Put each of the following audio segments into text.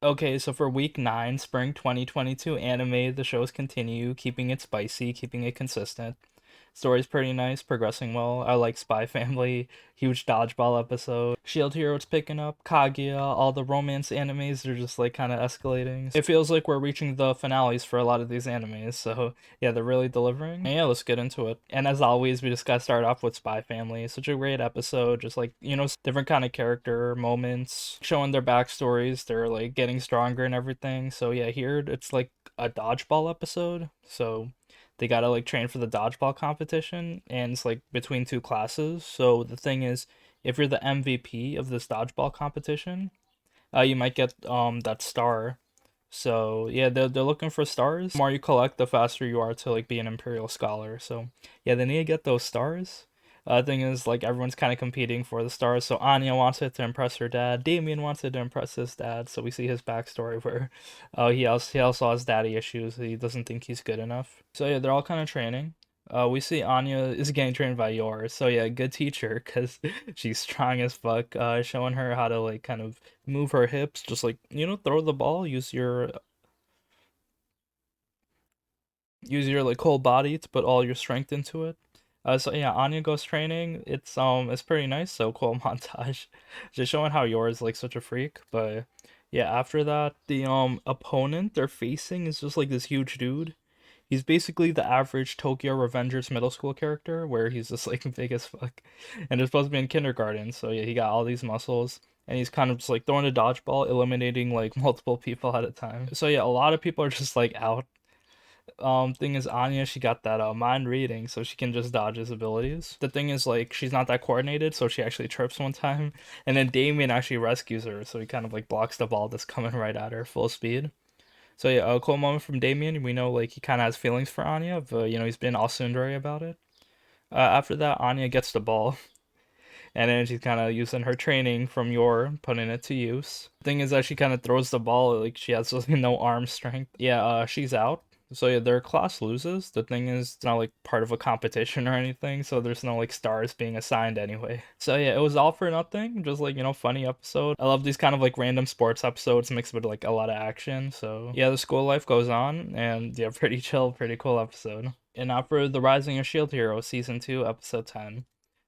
Okay, so for week 9, spring 2022 anime, the shows continue, keeping it spicy, keeping it consistent. Story's pretty nice, progressing well. I like Spy Family, huge dodgeball episode. Shield Hero's picking up, Kaguya, all the romance animes are just like kind of escalating. It feels like we're reaching the finales for a lot of these animes, so yeah, they're really delivering. And yeah, let's get into it. And as always, we just gotta start off with Spy Family. Such a great episode, just like, different kind of character moments, showing their backstories, they're like getting stronger and everything. So yeah, here it's like a dodgeball episode. So they gotta like train for the dodgeball competition, and it's like between two classes. So the thing is, if you're the MVP of this dodgeball competition, you might get that star. So yeah, they're looking for stars. The more you collect, the faster you are to like be an imperial scholar. So yeah, they need to get those stars. Thing is, like everyone's kind of competing for the stars. So Anya wants it to impress her dad. Damien wants it to impress his dad. So we see his backstory where, he also has daddy issues. He doesn't think he's good enough. So yeah, they're all kind of training. We see Anya is getting trained by Yor. So yeah, good teacher because she's strong as fuck. Showing her how to like kind of move her hips, just like throw the ball. Use your like whole body to put all your strength into it. So yeah, Anya goes training. It's pretty nice. So cool montage, just showing how yours like such a freak. But yeah, after that, the opponent they're facing is just like this huge dude. He's basically the average Tokyo Revengers middle school character, where he's just like big as fuck, and they're supposed to be in kindergarten. So yeah, he got all these muscles. And he's kind of just like throwing a dodgeball, eliminating like multiple people at a time. So yeah, a lot of people are just like out. Thing is, Anya, she got that mind reading, so she can just dodge his abilities. The thing is, like, she's not that coordinated, so she actually trips one time, and then Damien actually rescues her, so he kind of like blocks the ball that's coming right at her full speed. So yeah, a cool moment from Damien. We know like he kind of has feelings for Anya, but he's been all tsundere about it. After that, Anya gets the ball, and then she's kind of using her training from Yor, putting it to use. Thing is that she kind of throws the ball like she has like, no arm strength. Yeah, she's out. So yeah, their class loses. The thing is, it's not like part of a competition or anything, so there's no like stars being assigned anyway. So yeah, it was all for nothing. Just like funny episode. I love these kind of like random sports episodes mixed with like a lot of action. So yeah, the school life goes on, and yeah, pretty chill, pretty cool episode. And now for the Rising of Shield Hero season 2, episode 10.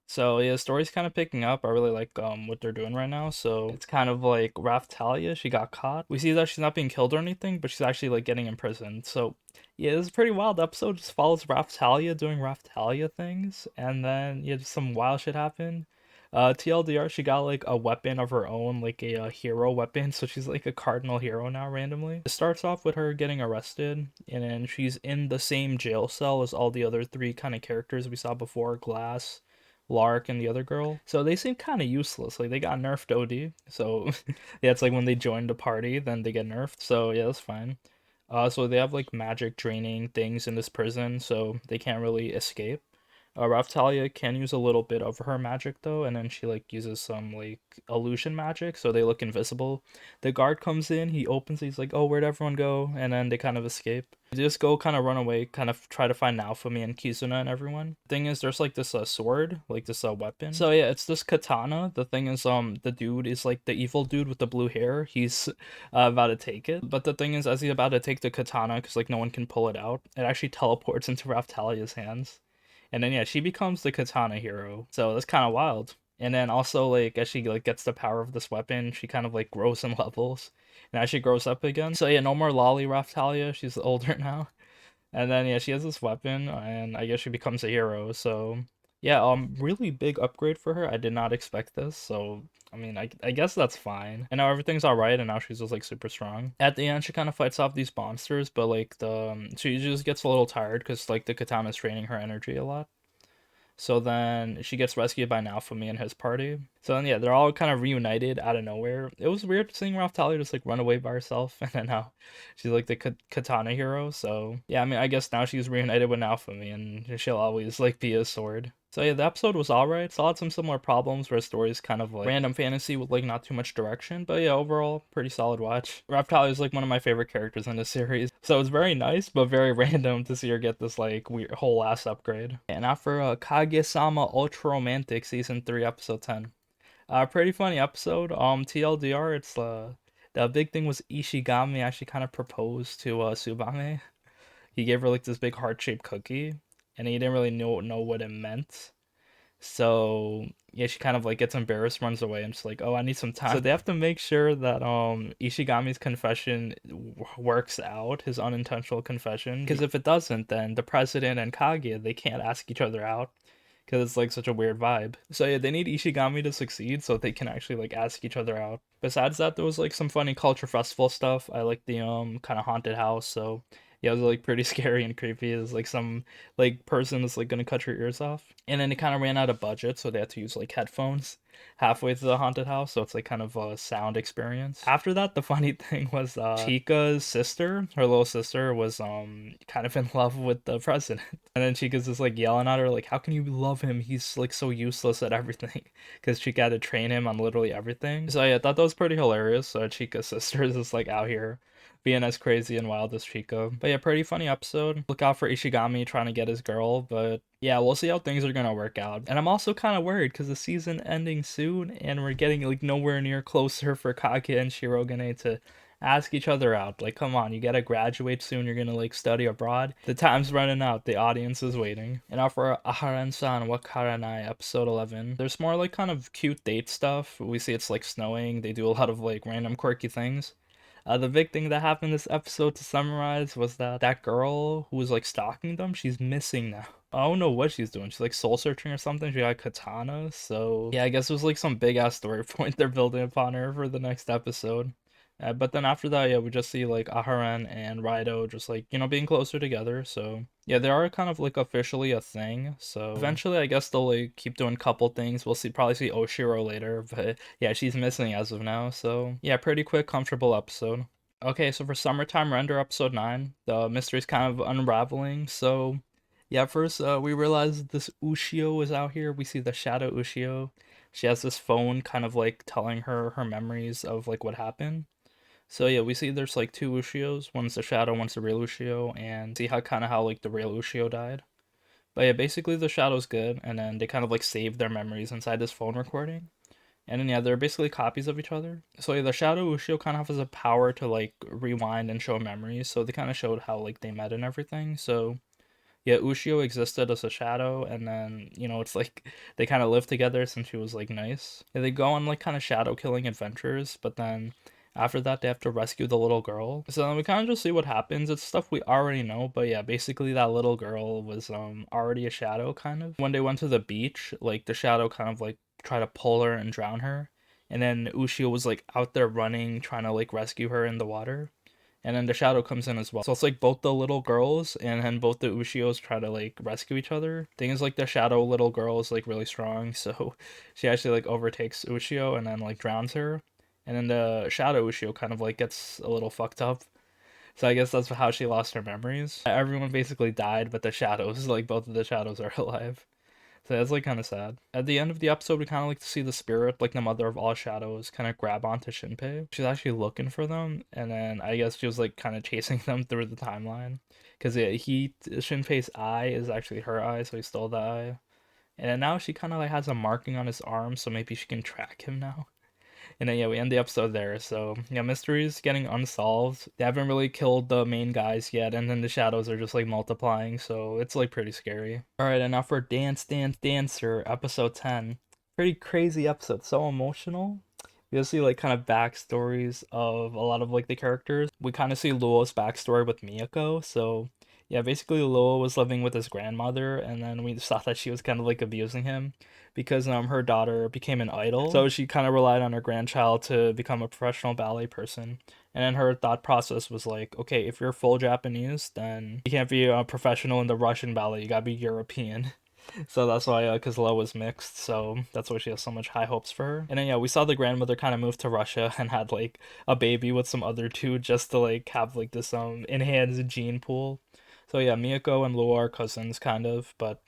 So yeah, the story's kind of picking up. I really like what they're doing right now. So it's kind of like Raphtalia, she got caught. We see that she's not being killed or anything, but she's actually like getting imprisoned. So yeah, this is a pretty wild episode. Just follows Raphtalia doing Raphtalia things, and then yeah, just some wild shit happened. TLDR, she got like a weapon of her own, like a hero weapon, so she's like a cardinal hero now randomly. It starts off with her getting arrested, and then she's in the same jail cell as all the other three kind of characters we saw before, Glass, Lark, and the other girl. So they seem kind of useless. Like they got nerfed OD. So yeah, it's like when they join the party, then they get nerfed. So yeah, that's fine. So they have like magic draining things in this prison, so they can't really escape. Raphtalia can use a little bit of her magic though, and then she like uses some like illusion magic, so they look invisible. The guard comes in, he opens, he's like, "Oh, where'd everyone go?" And then they kind of escape. They just go kind of run away, kind of try to find Naofumi and Kizuna and everyone. Thing is, there's like this sword, like this weapon. So yeah, it's this katana. The thing is, the dude is like the evil dude with the blue hair. He's about to take it, but the thing is, as he's about to take the katana, because like no one can pull it out, it actually teleports into Raphtalia's hands. And then yeah, she becomes the katana hero. So that's kind of wild. And then also like as she like gets the power of this weapon, she kind of like grows in levels. And as she grows up again. So yeah, no more Lolly Raphtalia. She's older now. And then yeah, she has this weapon, and I guess she becomes a hero. So yeah, really big upgrade for her. I did not expect this. So I mean, I guess that's fine. And now everything's all right, and now she's just like super strong. At the end, she kind of fights off these monsters, but like she just gets a little tired because like the katana's draining her energy a lot. So then she gets rescued by Naofumi and his party. So then yeah, they're all kind of reunited out of nowhere. It was weird seeing Raphtalia just like run away by herself, and then now she's like the katana hero. So yeah, I mean I guess now she's reunited with Naofumi, and she'll always like be a sword. So yeah, the episode was alright. Still had some similar problems where the story's kind of like random fantasy with like not too much direction. But yeah, overall, pretty solid watch. Raphtalia is like one of my favorite characters in the series. So it's very nice, but very random to see her get this like weird whole ass upgrade. And after Kaguya-sama Ultra Romantic Season 3, Episode 10. Pretty funny episode. TLDR, it's The big thing was Ishigami actually kind of proposed to Tsubame. He gave her like this big heart-shaped cookie, and he didn't really know what it meant. So yeah, she kind of like gets embarrassed, runs away, and she's like, "Oh, I need some time." So they have to make sure that Ishigami's confession works out, his unintentional confession, because if it doesn't, then the president and Kaguya, they can't ask each other out, because it's like such a weird vibe. So yeah, they need Ishigami to succeed so they can actually like ask each other out. Besides that, there was like some funny culture festival stuff. I like the kind of haunted house, so yeah, it was like pretty scary and creepy. It was like some like person is like gonna cut your ears off. And then it kind of ran out of budget, so they had to use like headphones halfway through the haunted house, so it's like kind of a sound experience. After that, the funny thing was Chica's sister, her little sister, was kind of in love with the president. And then Chica's just like yelling at her, like, how can you love him? He's like so useless at everything. Because Chica had to train him on literally everything. So yeah, I thought that was pretty hilarious. So Chica's sister is just like out here being as crazy and wild as Chica. But yeah, pretty funny episode. Look out for Ishigami trying to get his girl, but yeah, we'll see how things are gonna work out. And I'm also kind of worried because the season ending soon, and we're getting like nowhere near closer for Kaguya and Shirogane to ask each other out. Like, come on, you gotta graduate soon. You're gonna like study abroad. The time's running out. The audience is waiting. And now for Aharen-san Hakarenai episode 11. There's more like kind of cute date stuff. We see it's like snowing. They do a lot of like random quirky things. The big thing that happened this episode, to summarize, was that that girl who was like stalking them, she's missing now. I don't know what she's doing. She's like soul searching or something. She got a katana. So yeah, I guess there's like some big ass story point they're building upon her for the next episode. But then after that, yeah, we just see like Aharen and Raido just like, being closer together. So yeah, they are kind of like officially a thing. So eventually, I guess they'll like keep doing couple things. We'll probably see Oshiro later, but yeah, she's missing as of now. So yeah, pretty quick, comfortable episode. Okay, so for Summertime Render episode 9, the mystery's kind of unraveling. So yeah, first we realize this Ushio is out here. We see the shadow Ushio. She has this phone kind of like telling her memories of like what happened. So yeah, we see there's like two Ushios. One's the shadow, one's the real Ushio, and see how like the real Ushio died. But yeah, basically the shadow's good, and then they kind of like save their memories inside this phone recording. And then yeah, they're basically copies of each other. So yeah, the shadow Ushio kind of has a power to like rewind and show memories. So they kind of showed how like they met and everything. So yeah, Ushio existed as a shadow, and then it's like they kind of live together since she was like nice. Yeah, they go on like kind of shadow killing adventures, but then after that they have to rescue the little girl. So then we kind of just see what happens. It's stuff we already know, but yeah, basically that little girl was already a shadow kind of. When they went to the beach, like the shadow kind of like tried to pull her and drown her, and then Ushio was like out there running, trying to like rescue her in the water. And then the shadow comes in as well. So it's like both the little girls and then both the Ushios try to like rescue each other. Thing is, like, the shadow little girl is like really strong, so she actually like overtakes Ushio and then like drowns her. And then the shadow Ushio kind of like gets a little fucked up. So I guess that's how she lost her memories. Everyone basically died, but the shadows, like both of the shadows, are alive. So that's like kind of sad. At the end of the episode, we kind of like to see the spirit, like the mother of all shadows, kind of grab onto Shinpei. She's actually looking for them, and then I guess she was like kind of chasing them through the timeline. Because yeah, Shinpei's eye is actually her eye, so he stole the eye. And then now she kind of like has a marking on his arm, so maybe she can track him now. And then yeah, we end the episode there. So yeah, mysteries getting unsolved. They haven't really killed the main guys yet, and then the shadows are just like multiplying. So it's like pretty scary. All right, and now for Danseur episode 10. Pretty crazy episode. So emotional. You'll see like kind of backstories of a lot of like the characters. We kind of see Luo's backstory with Miyako. So yeah, basically Luo was living with his grandmother, and then we saw that she was kind of like abusing him because her daughter became an idol. So she kind of relied on her grandchild to become a professional ballet person. And then her thought process was like, okay, if you're full Japanese, then you can't be a professional in the Russian ballet. You gotta be European. So that's why, because Lo was mixed, so that's why she has so much high hopes for her. And then yeah, we saw the grandmother kind of move to Russia and had like a baby with some other two just to like have like this enhanced gene pool. So yeah, Miyako and Luo are cousins kind of, but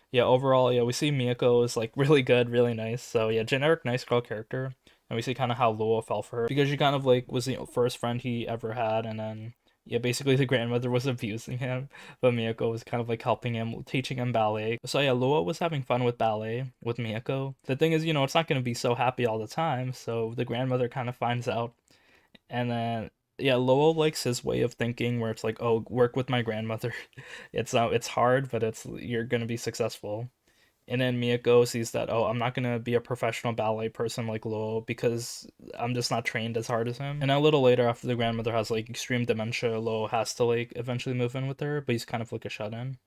yeah, overall, yeah, we see Miyako is like really good, really nice. So yeah, generic nice girl character. And we see kind of how Luo fell for her because she kind of like was the first friend he ever had, and then yeah, basically the grandmother was abusing him, but Miyako was kind of like helping him, teaching him ballet. So yeah, Luo was having fun with ballet with Miyako. The thing is, it's not gonna be so happy all the time. So the grandmother kind of finds out, And then yeah, Lowell likes his way of thinking where it's like, oh, work with my grandmother. It's hard, but it's you're gonna be successful. And then Miyako sees that, oh, I'm not gonna be a professional ballet person like Lowell because I'm just not trained as hard as him. And a little later, after the grandmother has like extreme dementia, Lowell has to like eventually move in with her, but he's kind of like a shut-in.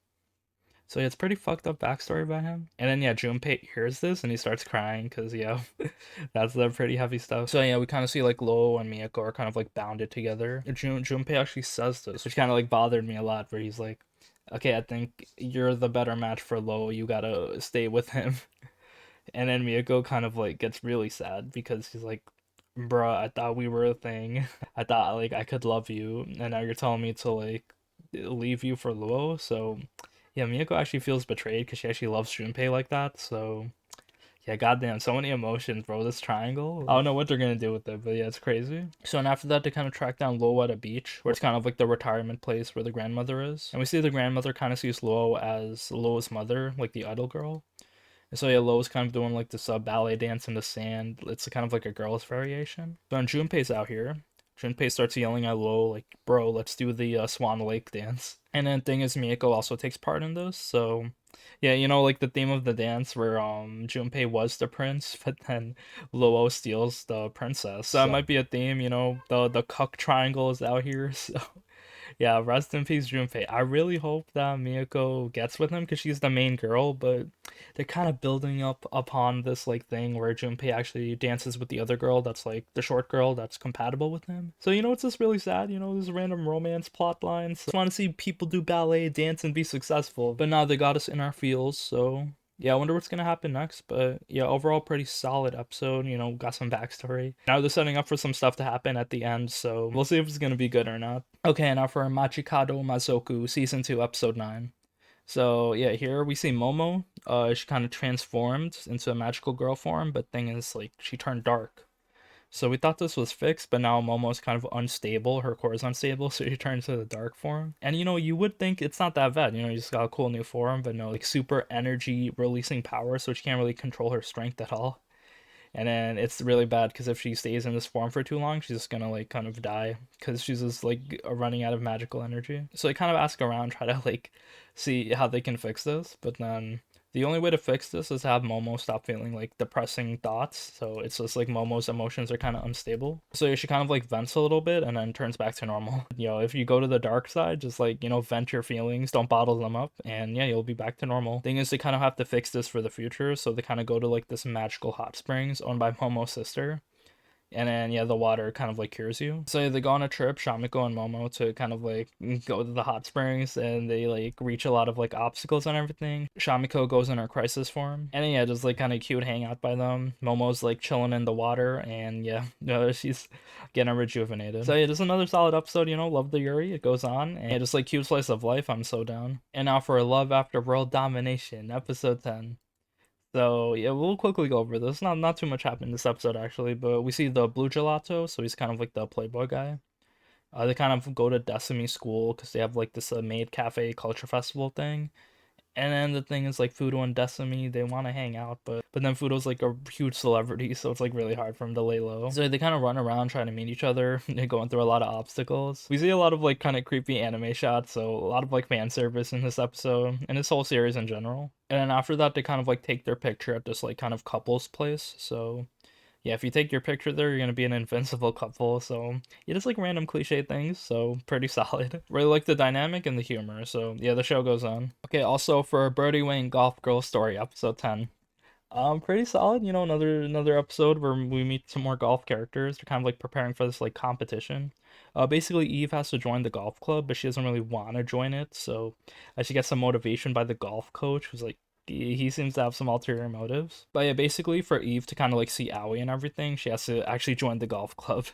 So yeah, it's pretty fucked up backstory by him. And then yeah, Junpei hears this and he starts crying because yeah, that's the pretty heavy stuff. So yeah, we kind of see like Lo and Miyako are kind of like bounded together. Junpei actually says this, which kind of like bothered me a lot, where he's like, "Okay, I think you're the better match for Lo. You gotta stay with him." And then Miyako kind of like gets really sad because he's like, "Bruh, I thought we were a thing. I thought like I could love you, and now you're telling me to like leave you for Luo." So yeah, Miyako actually feels betrayed because she actually loves Junpei like that. So yeah, goddamn, so many emotions, bro. This triangle. I don't know what they're gonna do with it, but yeah, it's crazy. So and after that, they kind of track down Luo at a beach, where it's kind of like the retirement place where the grandmother is, and we see the grandmother kind of sees Luo as Luo's mother, like the idol girl. And so yeah, Lo's kind of doing like this ballet dance in the sand. It's kind of like a girl's variation. So when Junpei's out here, Junpei starts yelling at Lo like, "Bro, let's do the Swan Lake dance." And then thing is, Miyako also takes part in this. So yeah, you know, like the theme of the dance where Junpei was the prince, but then Luo steals the princess. So that might be a theme. You know, the cuck triangle is out here. So yeah, rest in peace, Junpei. I really hope that Miyako gets with him because she's the main girl, but they're kind of building up upon this like thing where Junpei actually dances with the other girl that's like the short girl that's compatible with him. So you know it's just really sad, you know, this random romance plot lines. So I want to see people do ballet, dance, and be successful. But now they got us in our feels, so yeah, I wonder what's gonna happen next. But yeah, overall pretty solid episode. You know, got some backstory. Now they're setting up for some stuff to happen at the end, so we'll see if it's gonna be good or not. Okay, now for Machikado Mazoku, season 2, episode 9. So yeah, here we see Momo. She kind of transformed into a magical girl form, but thing is, like, she turned dark. So we thought this was fixed, but now Momo's kind of unstable. Her core is unstable, so she turns to the dark form. And you know, you would think it's not that bad. You know, you just got a cool new form, but no, like super energy releasing power, so she can't really control her strength at all. And then it's really bad because if she stays in this form for too long, she's just gonna like kind of die because she's just like running out of magical energy. So I kind of ask around, try to like see how they can fix this, but then the only way to fix this is to have Momo stop feeling like depressing thoughts. So it's just like Momo's emotions are kind of unstable. So she kind of like vents a little bit and then turns back to normal. You know, if you go to the dark side, just like, you know, vent your feelings, don't bottle them up, and yeah, you'll be back to normal. Thing is, they kind of have to fix this for the future. So they kind of go to like this magical hot springs owned by Momo's sister, and then yeah, the water kind of like cures you. So they go on a trip, Shamiko and Momo, to kind of like go to the hot springs, and they like reach a lot of like obstacles and everything. Shamiko goes in her crisis form, and then, yeah, just like kind of cute hang out by them. Momo's like chilling in the water, and yeah, she's getting rejuvenated. So yeah, just another solid episode. You know, love the Yuri. It goes on, and yeah, just like cute slice of life. I'm so down. And now for Love After World Domination, episode 10. So yeah, we'll quickly go over this. Not too much happened in this episode actually, but we see the Blue Gelato, so he's kind of like the playboy guy. They kind of go to Decimi school because they have like this maid cafe culture festival thing. And then the thing is, like, Fudo and Decimi, they want to hang out, but then Fudo's like a huge celebrity, so it's like really hard for him to lay low. So they kind of run around trying to meet each other. They're going through a lot of obstacles. We see a lot of like kind of creepy anime shots, so a lot of like fan service in this episode and this whole series in general. And then after that, they kind of like take their picture at this like kind of couples place. So yeah, if you take your picture there, you're gonna be an invincible couple. So yeah, just like random cliche things. So pretty solid. Really like the dynamic and the humor. So yeah, the show goes on. Okay, also for Birdie Wayne Golf Girl Story, episode 10. Pretty solid. You know, another episode where we meet some more golf characters. They're kind of like preparing for this like competition. Basically Eve has to join the golf club, but she doesn't really want to join it. So she gets some motivation by the golf coach, who's like, he seems to have some ulterior motives. But yeah, basically for Eve to kind of like see Aoi and everything, she has to actually join the golf club.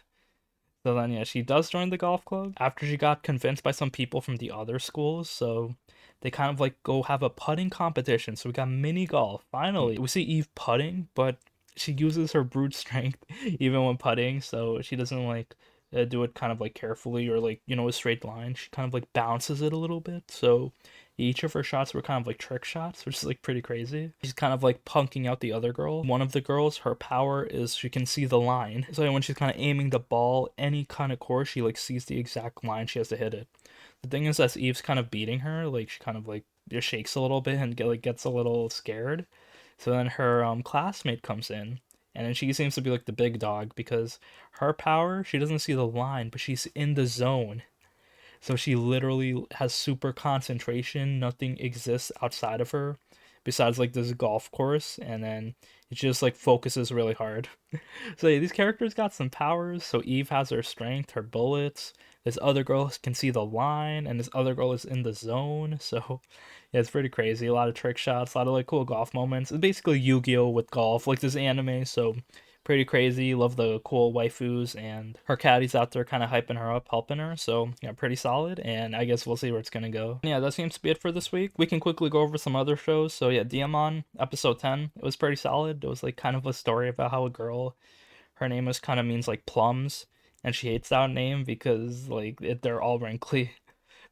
So then yeah, she does join the golf club after she got convinced by some people from the other schools. So they kind of like go have a putting competition. So we got mini golf. Finally, we see Eve putting, but she uses her brute strength even when putting, so she doesn't like do it kind of like carefully or like, a straight line. She kind of like bounces it a little bit. So each of her shots were kind of like trick shots, which is like pretty crazy. She's kind of like punking out the other girl. One of the girls, her power is she can see the line. So when she's kind of aiming the ball, any kind of course, she like sees the exact line she has to hit it. The thing is, as Eve's kind of beating her, like she kind of like just shakes a little bit and gets a little scared. So then her classmate comes in, and then she seems to be like the big dog because her power, she doesn't see the line, but she's in the zone. So she literally has super concentration. Nothing exists outside of her besides like this golf course, and then it just like focuses really hard. So yeah, these characters got some powers. So Eve has her strength, her bullets. This other girl can see the line, and this other girl is in the zone. So yeah, it's pretty crazy. A lot of trick shots, a lot of like cool golf moments. It's basically Yu-Gi-Oh with golf, like this anime. So pretty crazy. Love the cool waifus, and her caddy's out there kind of hyping her up, helping her. So yeah, pretty solid. And I guess we'll see where it's gonna go. Yeah, that seems to be it for this week. We can quickly go over some other shows. So yeah, Diamond episode 10. It was pretty solid. It was like kind of a story about how a girl, her name is kind of means like plums, and she hates that name because like they're all wrinkly.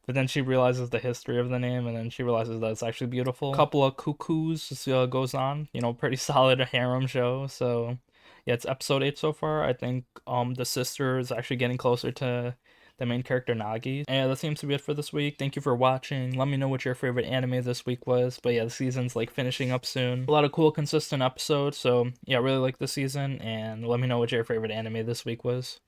But then she realizes the history of the name, and then she realizes that it's actually beautiful. A couple of cuckoos goes on, pretty solid harem show. So yeah, it's episode 8 so far. I think the sister is actually getting closer to the main character Nagi. And yeah, that seems to be it for this week. Thank you for watching. Let me know what your favorite anime this week was. But yeah, the season's like finishing up soon. A lot of cool, consistent episodes. So yeah, I really like the season. And let me know what your favorite anime this week was.